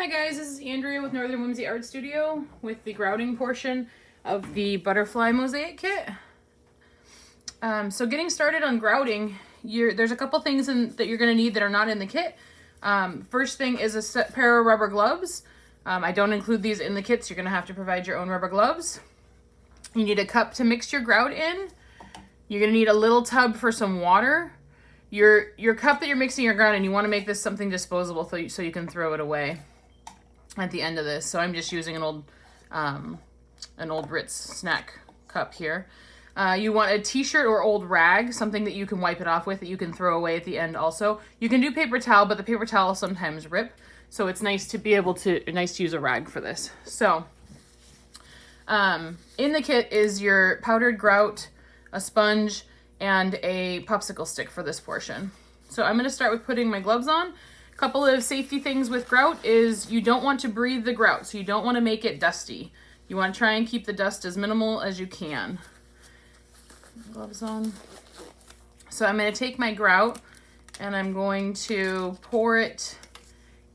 Hi guys, this is Andrea with Northern Whimsy Art Studio with the grouting portion of the butterfly mosaic kit. So getting started on grouting, there's a couple things that you're going to need that are not in the kit. First thing is a pair of rubber gloves. I don't include these in the kit, so you're going to have to provide your own rubber gloves. You need a cup to mix your grout in. You're going to need a little tub for some water. Your cup that you're mixing your grout in, you want to make this something disposable so you can throw it away at the end of this. So I'm just using an old Ritz snack cup here. You want a t-shirt or old rag, something that you can wipe it off with that you can throw away at the end also. You can do paper towel, but the paper towel sometimes rip. So it's nice to use a rag for this. So in the kit is your powdered grout, a sponge, and a popsicle stick for this portion. So I'm going to start with putting my gloves on. A couple of safety things with grout is you don't want to breathe the grout, so you don't want to make it dusty. You want to try and keep the dust as minimal as you can. Gloves on. So I'm going to take my grout and I'm going to pour it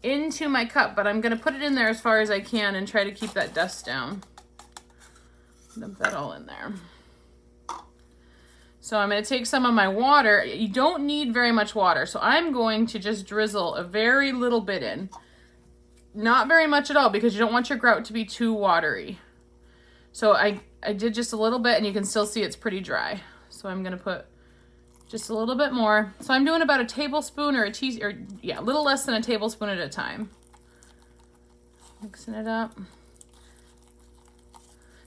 into my cup, but I'm going to put it in there as far as I can and try to keep that dust down. Dump that all in there. So I'm going to take some of my water. You don't need very much water, so I'm going to just drizzle a very little bit in. Not very much at all, because you don't want your grout to be too watery. So I did just a little bit, and you can still see it's pretty dry. So I'm going to put just a little bit more. So I'm doing about a tablespoon or a little less than a tablespoon at a time. Mixing it up.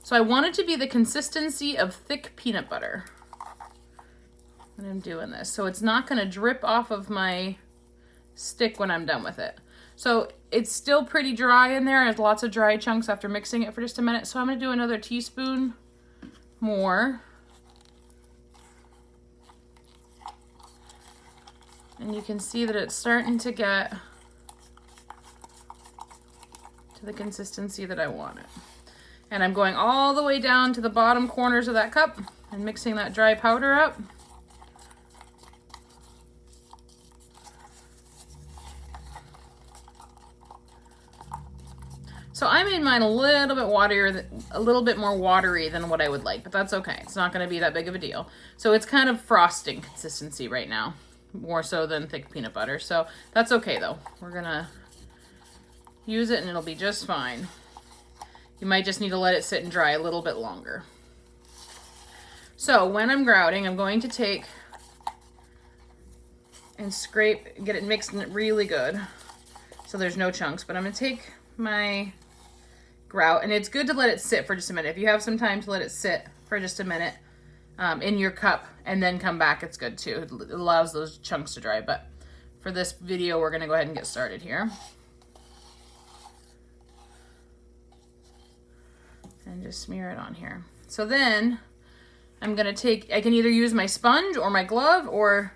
So I want it to be the consistency of thick peanut butter when I'm doing this. So it's not going to drip off of my stick when I'm done with it. So it's still pretty dry in there. There's lots of dry chunks after mixing it for just a minute. So I'm going to do another teaspoon more. And you can see that it's starting to get to the consistency that I want it. And I'm going all the way down to the bottom corners of that cup and mixing that dry powder up. So I made mine a little bit more watery than what I would like, but that's okay. It's not going to be that big of a deal. So it's kind of frosting consistency right now, more so than thick peanut butter. So that's okay though. We're going to use it and it'll be just fine. You might just need to let it sit and dry a little bit longer. So when I'm grouting, I'm going to take and scrape, get it mixed really good so there's no chunks, but I'm going to take my grout, and it's good to let it sit for just a minute. If you have some time to let it sit for just a minute in your cup and then come back, it's good too. It allows those chunks to dry, but for this video, we're going to go ahead and get started here. And just smear it on here. So then I'm going to I can either use my sponge or my glove or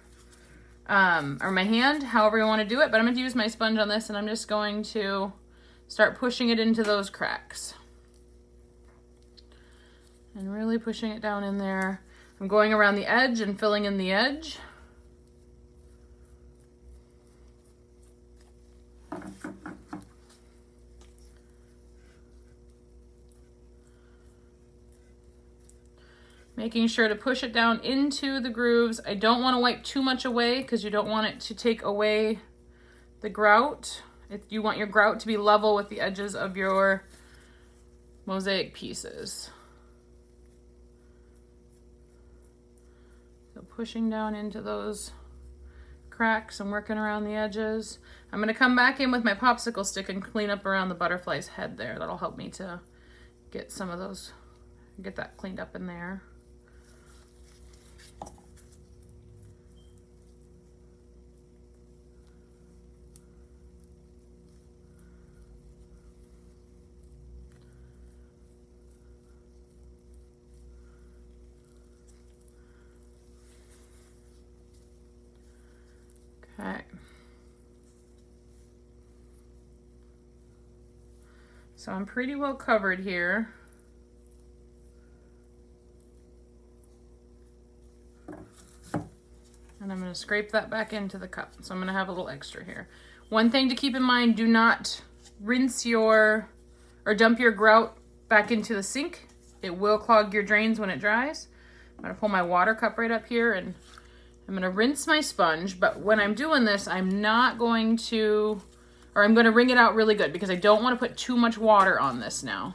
my hand, however you want to do it, but I'm going to use my sponge on this, and I'm just going to start pushing it into those cracks. And really pushing it down in there. I'm going around the edge and filling in the edge. Making sure to push it down into the grooves. I don't want to wipe too much away because you don't want it to take away the grout. You want your grout to be level with the edges of your mosaic pieces. So pushing down into those cracks and working around the edges. I'm going to come back in with my popsicle stick and clean up around the butterfly's head there. That'll help me to get get that cleaned up in there. Okay. So I'm pretty well covered here. And I'm going to scrape that back into the cup. So I'm going to have a little extra here. One thing to keep in mind, do not rinse or dump your grout back into the sink. It will clog your drains when it dries. I'm gonna pull my water cup right up here and I'm gonna rinse my sponge, but when I'm doing this, I'm not going to, or I'm gonna wring it out really good because I don't wanna put too much water on this now.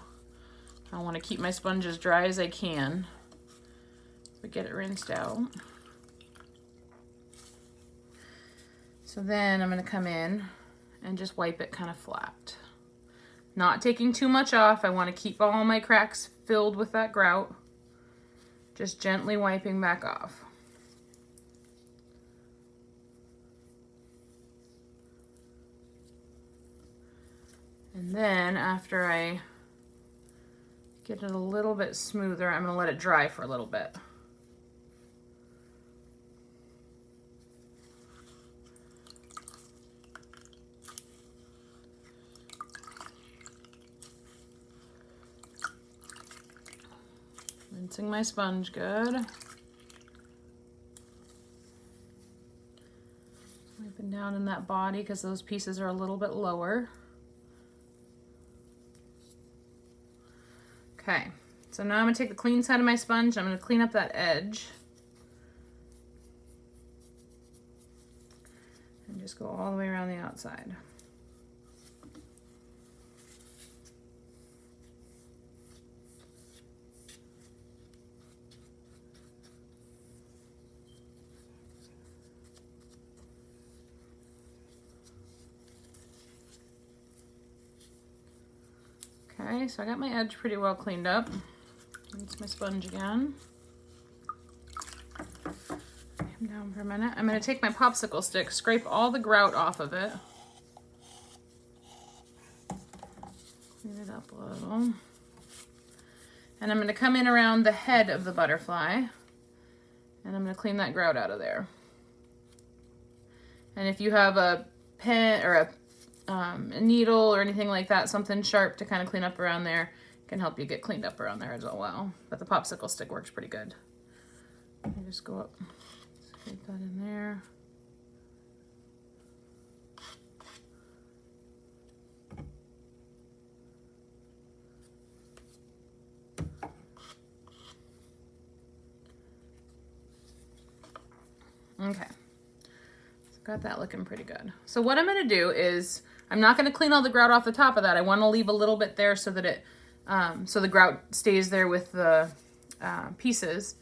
I wanna keep my sponge as dry as I can, but get it rinsed out. So then I'm gonna come in and just wipe it kind of flat. Not taking too much off. I wanna keep all my cracks filled with that grout. Just gently wiping back off. And then after I get it a little bit smoother, I'm gonna let it dry for a little bit. Rinsing my sponge good. Wiping down in that body because those pieces are a little bit lower. Okay, so now I'm gonna take the clean side of my sponge, I'm gonna clean up that edge. And just go all the way around the outside. Okay, so I got my edge pretty well cleaned up. Rinse my sponge again. Come down for a minute. I'm going to take my popsicle stick, scrape all the grout off of it. Clean it up a little. And I'm going to come in around the head of the butterfly. And I'm going to clean that grout out of there. And if you have a pen or a needle or anything like that, something sharp to kind of clean up around there, can help you get cleaned up around there as well. But the popsicle stick works pretty good. I just go up, scrape that in there. Okay, so got that looking pretty good. So what I'm gonna do is, I'm not gonna clean all the grout off the top of that. I wanna leave a little bit there so that it, so the grout stays there with the pieces.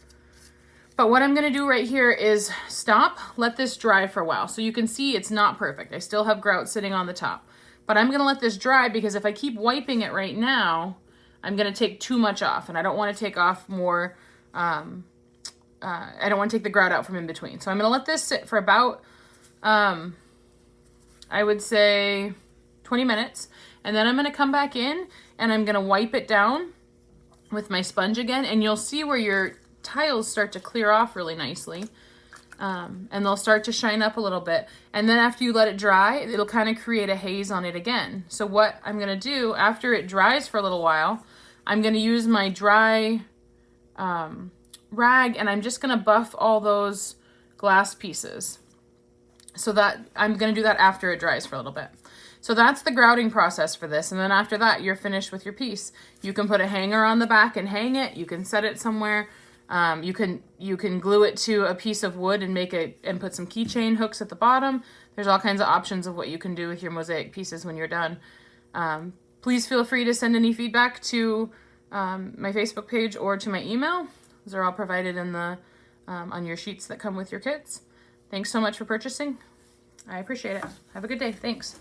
But what I'm gonna do right here is stop, let this dry for a while. So you can see it's not perfect. I still have grout sitting on the top. But I'm gonna let this dry because if I keep wiping it right now, I'm gonna take too much off and I don't wanna take off more, I don't wanna take the grout out from in between. So I'm gonna let this sit for about, I would say 20 minutes. And then I'm gonna come back in and I'm gonna wipe it down with my sponge again. And you'll see where your tiles start to clear off really nicely. And they'll start to shine up a little bit. And then after you let it dry, it'll kind of create a haze on it again. So what I'm gonna do after it dries for a little while, I'm gonna use my dry rag and I'm just gonna buff all those glass pieces. So that I'm gonna do that after it dries for a little bit. So that's the grouting process for this. And then after that, you're finished with your piece. You can put a hanger on the back and hang it. You can set it somewhere. You can glue it to a piece of wood and make it and put some keychain hooks at the bottom. There's all kinds of options of what you can do with your mosaic pieces when you're done. Please feel free to send any feedback to my Facebook page or to my email. Those are all provided in the on your sheets that come with your kits. Thanks so much for purchasing. I appreciate it. Have a good day. Thanks.